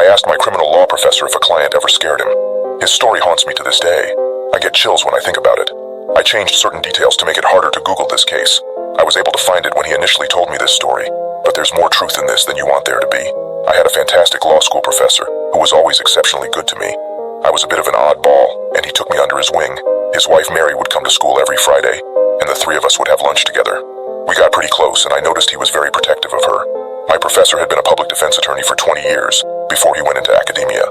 I asked my criminal law professor if a client ever scared him. His story haunts me to this day. I get chills when I think about it. I changed certain details to make it harder to Google this case. I was able to find it when he initially told me this story, but there's more truth in this than you want there to be. I had a fantastic law school professor who was always exceptionally good to me. I was a bit of an oddball, and he took me under his wing. His wife Mary would come to school every Friday, and the three of us would have lunch together. We got pretty close, and I noticed he was very protective of her. My professor had been a public defense attorney for 20 years before he went into academia.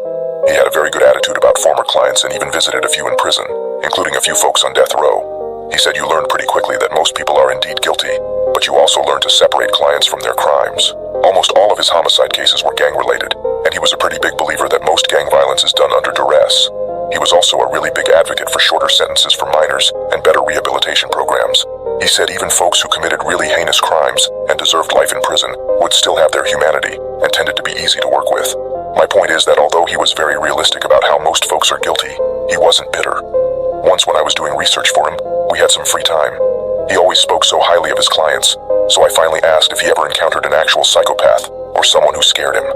He had a very good attitude about former clients and even visited a few in prison, including a few folks on death row. He said you learn pretty quickly that most people are indeed guilty, but you also learn to separate clients from their crimes. Almost all of his homicide cases were gang-related, and he was a pretty big believer that most gang violence is done under duress. He was also a really big advocate for shorter sentences for minors and better rehabilitation programs. He said even folks who committed really heinous crimes and deserved life in prison would still have their humanity and tended to be easy to work with. My point is that although he was very realistic about how most folks are guilty, he wasn't bitter. Once when I was doing research for him, we had some free time. He always spoke so highly of his clients, so I finally asked if he ever encountered an actual psychopath or someone who scared him.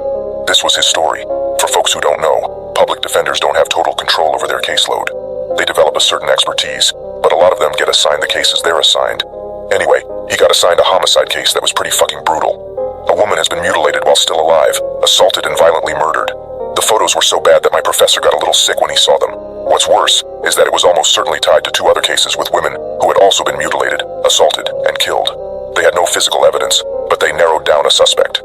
This was his story. For folks who don't know, public defenders don't have total control over their caseload. They develop a certain expertise, but a lot of them get assigned the cases they're assigned. Anyway, he got assigned a homicide case that was pretty fucking brutal. A woman has been mutilated while still alive, assaulted and violently murdered. The photos were so bad that my professor got a little sick when he saw them. What's worse is that it was almost certainly tied to two other cases with women who had also been mutilated, assaulted, and killed. They had no physical evidence, but they narrowed down a suspect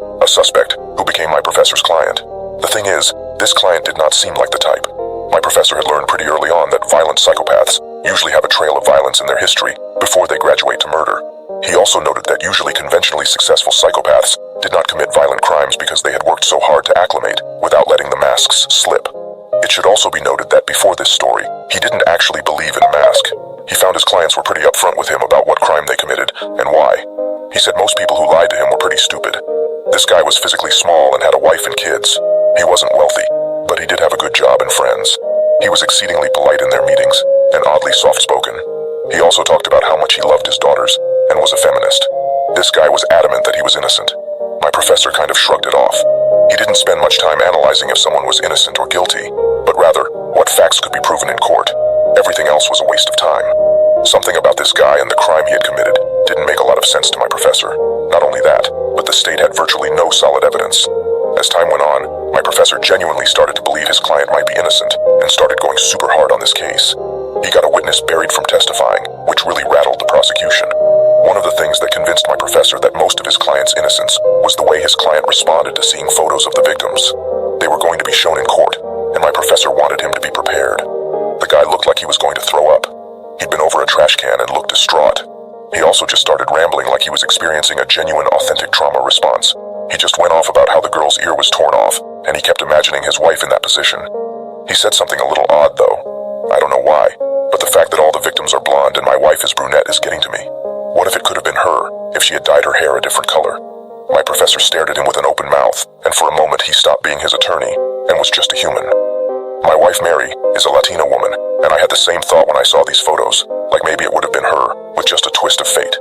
who became my professor's client. The thing is, this client did not seem like the type. My professor had learned pretty early on that violent psychopaths usually have a trail of violence in their history before they graduate to murder. He also noted that usually conventionally successful psychopaths did not commit violent crimes because they had worked so hard to acclimate without letting the masks slip. It should also be noted that before this story, he didn't actually believe in a mask. He found his clients were pretty upfront with him about what crime they committed and why. He said most people who lied to him were pretty stupid. This guy was physically small and had a wife and kids. He wasn't wealthy, but he did have a good job and friends. He was exceedingly polite in their meetings and oddly soft-spoken. He also talked about how much he loved his daughters and was a feminist. This guy was adamant that he was innocent. My professor kind of shrugged it off. He didn't spend much time analyzing if someone was innocent or guilty, but rather what facts could be proven in court. Everything else was a waste of time. Something about this guy and the crime he had committed didn't make a lot of sense to my professor. Not only that, but the state had virtually no solid evidence. As time went on, my professor genuinely started to believe his client might be innocent and started going super hard on this case. He got a witness buried from testifying, which really rattled the prosecution. One of the things that convinced my professor that most of his client's innocence was the way his client responded to seeing photos of the victims. They were going to be shown in court, and my professor wanted him to be prepared. The guy looked like he was going to throw up. He'd been over a trash can and looked distraught. He also just started rambling like he was experiencing a genuine, authentic trauma response. He just went off about how the girl's ear was torn off, and he kept imagining his wife in that position. He said something a little odd, though. I don't know why, but the fact that all the victims are blonde and my wife is brunette is getting to me. What if it could have been her, if she had dyed her hair a different color? My professor stared at him with an open mouth, and for a moment he stopped being his attorney, and was just a human. My wife Mary is a Latina woman, and I had the same thought when I saw these photos, like maybe it would have been her, with just a twist of fate.